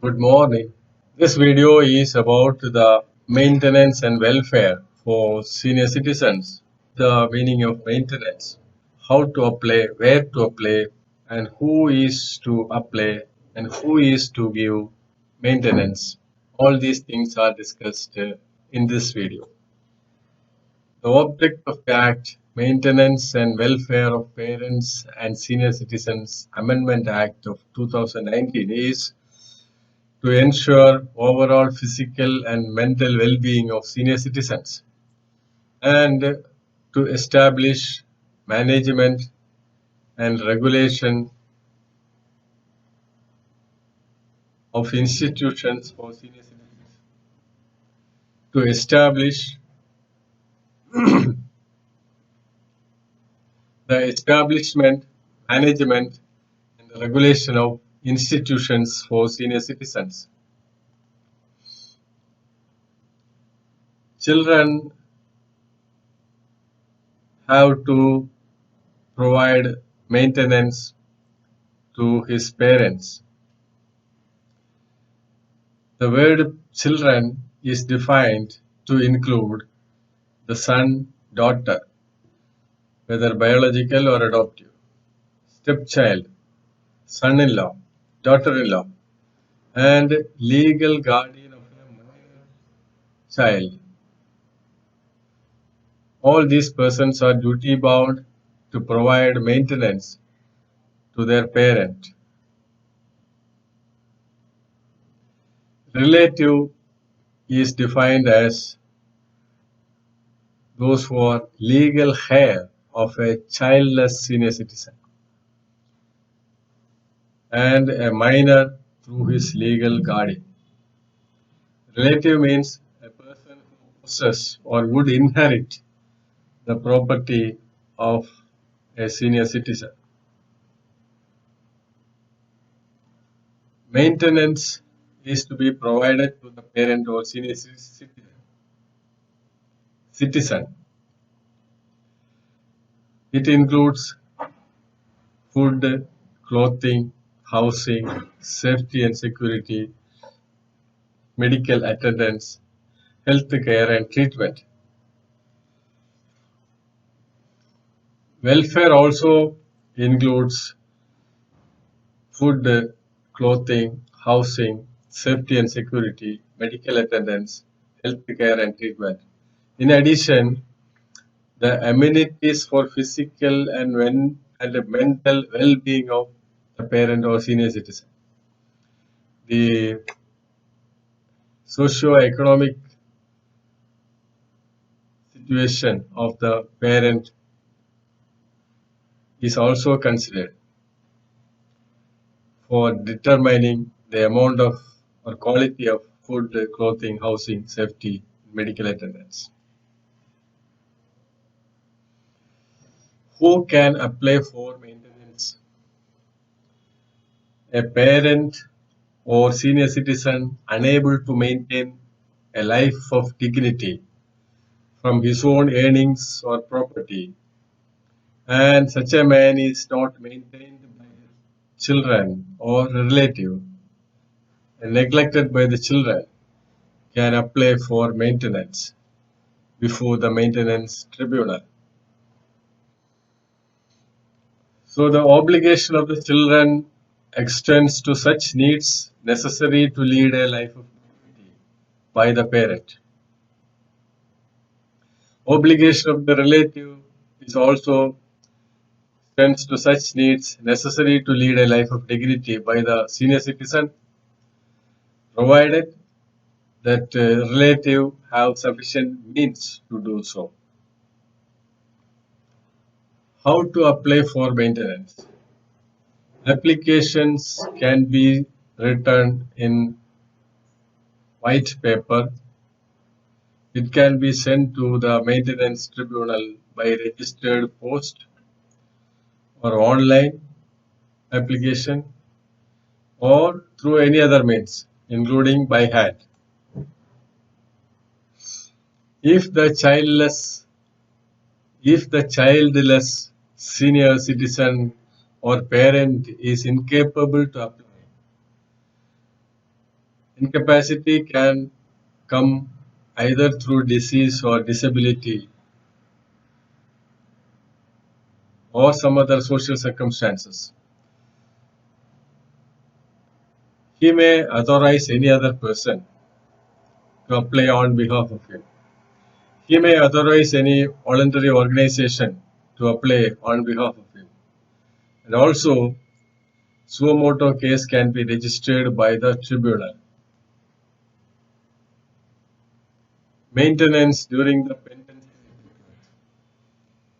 Good morning. This video is about the maintenance and welfare for senior citizens. The meaning of maintenance, how to apply, where to apply, and who is to apply and who is to give maintenance. All these things are discussed in this video. The object of the Act, Maintenance and Welfare of Parents and Senior Citizens Amendment Act of 2019 is to ensure overall physical and mental well-being of senior citizens and to establish management and regulation of institutions for senior citizens, to establish the establishment, management, and the regulation of institutions for senior citizens. Children have to provide maintenance to his parents. The word children is defined to include the son, daughter, whether biological or adoptive, stepchild, son-in-law, daughter-in-law, and legal guardian of a minor child. All these persons are duty bound to provide maintenance to their parent. Relative is defined as those who are legal heir of a childless senior citizen and a minor through his legal guardian. Relative means a person who possesses or would inherit the property of a senior citizen. Maintenance is to be provided to the parent or senior citizen. It includes food, clothing, housing, safety and security, medical attendance, health care and treatment. Welfare also includes food, clothing, housing, safety and security, medical attendance, health care and treatment. In addition, the amenities for physical and mental well-being of the parent or senior citizen. The socio-economic situation of the parent is also considered for determining the amount of or quality of food, clothing, housing, safety, medical attendance. Who can apply for maintenance? A parent or senior citizen unable to maintain a life of dignity from his own earnings or property, and such a man is not maintained by his children or relative and neglected by the children, can apply for maintenance before the maintenance tribunal. So the obligation of the children extends to such needs necessary to lead a life of dignity by the parent. Obligation of the relative is also extends to such needs necessary to lead a life of dignity by the senior citizen, provided that relative have sufficient means to do so. How to apply for maintenance? Applications can be written in white paper. It can be sent to the maintenance tribunal by registered post or online application or through any other means, including by hand. If the childless senior citizen or parent is incapable to apply, Incapacity can come either through disease or disability or some other social circumstances. He may authorize any other person to apply on behalf of him. He may authorize any voluntary organization to apply on behalf of him. And also, suo motu case can be registered by the tribunal. Maintenance during the pendency.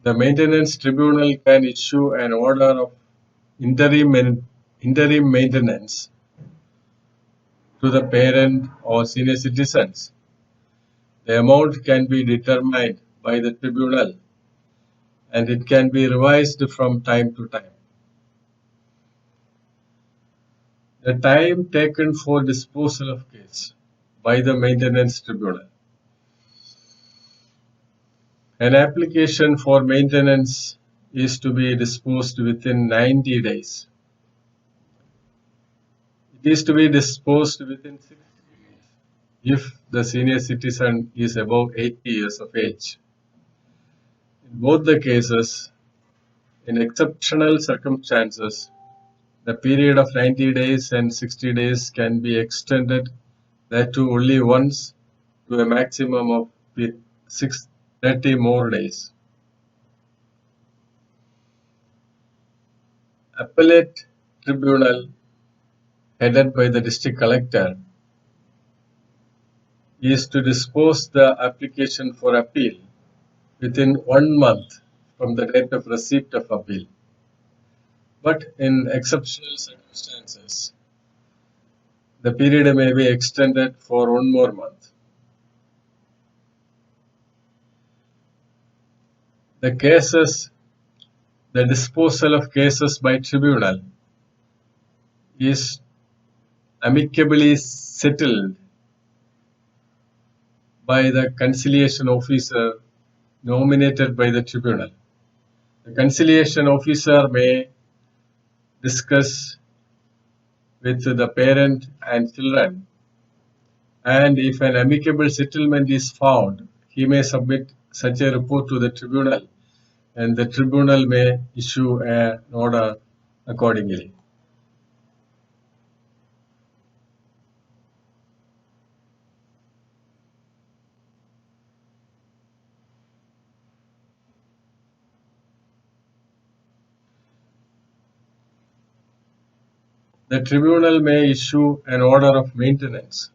The maintenance tribunal can issue an order of interim maintenance to the parent or senior citizens. The amount can be determined by the tribunal and it can be revised from time to time. The time taken for disposal of case by the maintenance tribunal. An application for maintenance is to be disposed within 90 days. It is to be disposed within 60 days if the senior citizen is above 80 years of age. In both the cases, in exceptional circumstances, the period of 90 days and 60 days can be extended, that too only once, to a maximum of 30 more days. Appellate tribunal headed by the district collector is to dispose the application for appeal within 1 month from the date of receipt of appeal. But in exceptional circumstances, the period may be extended for 1 more month. The disposal of cases by tribunal is amicably settled by the conciliation officer nominated by the tribunal. The conciliation officer may discuss with the parent and children, and if an amicable settlement is found, he may submit such a report to the tribunal, and the tribunal may issue an order accordingly. The tribunal may issue an order of maintenance.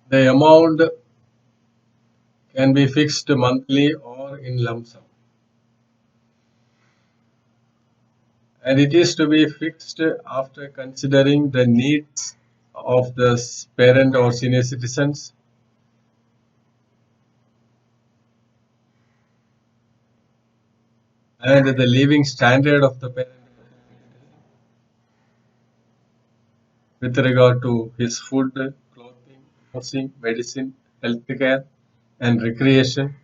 The amount can be fixed monthly or in lump sum. And it is to be fixed after considering the needs of the parent or senior citizens, and the living standard of the parent with regard to his food, clothing, housing, medicine, healthcare, and recreation,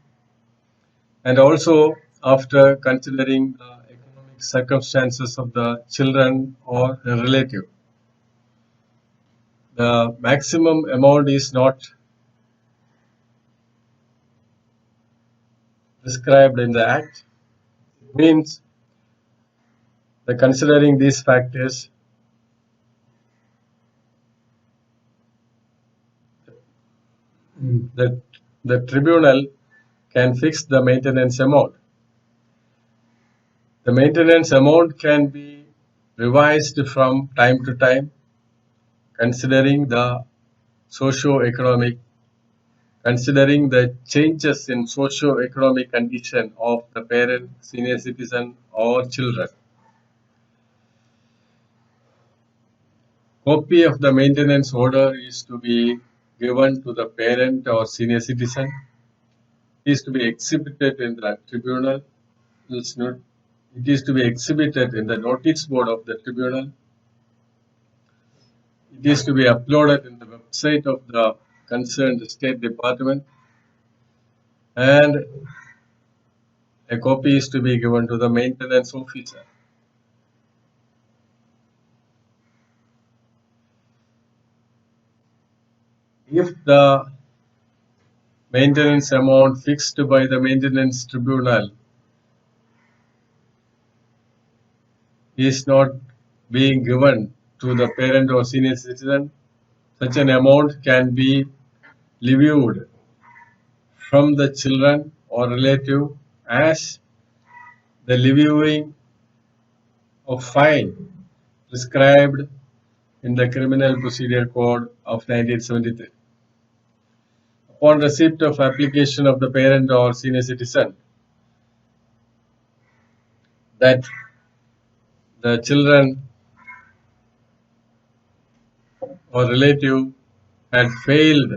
and also after considering the economic circumstances of the children or a relative. The maximum amount is not prescribed in the Act. It means that considering these factors, the tribunal can fix the maintenance amount. The maintenance amount can be revised from time to time, considering the changes in socio-economic condition of the parent, senior citizen, or children. Copy of the maintenance order is to be given to the parent or senior citizen. It is to be exhibited in the tribunal. It is to be exhibited in the notice board of the tribunal. It is to be uploaded in the website of the concerned State Department, and a copy is to be given to the maintenance officer. if the maintenance amount fixed by the maintenance tribunal is not being given to the parent or senior citizen, such an amount can be levied from the children or relative as the levying of fine prescribed in the Criminal Procedure Code of 1973. Upon receipt of application of the parent or senior citizen that the children or relative had failed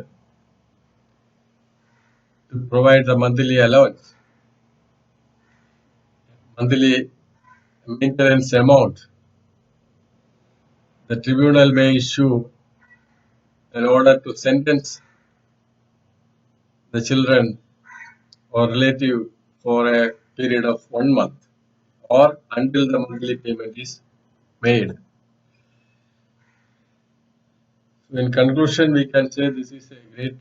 to provide the monthly allowance, monthly maintenance amount, the tribunal may issue an order to sentence the children or relative for a period of 1 month or until the monthly payment is made. So in conclusion, we can say this is a great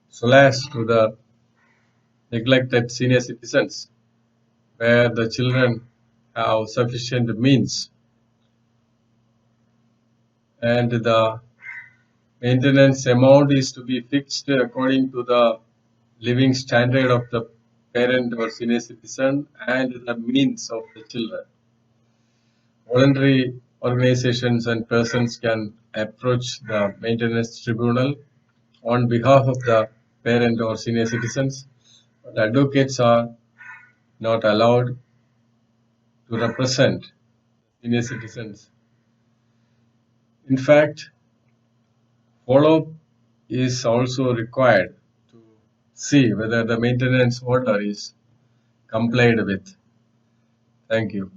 solace to the neglected senior citizens where the children have sufficient means and the maintenance amount is to be fixed according to the living standard of the parent or senior citizen and the means of the children. Voluntary organizations and persons can approach the maintenance tribunal on behalf of the parent or senior citizens, but advocates are not allowed to represent senior citizens. In fact, follow-up is also required to see whether the maintenance order is complied with. Thank you.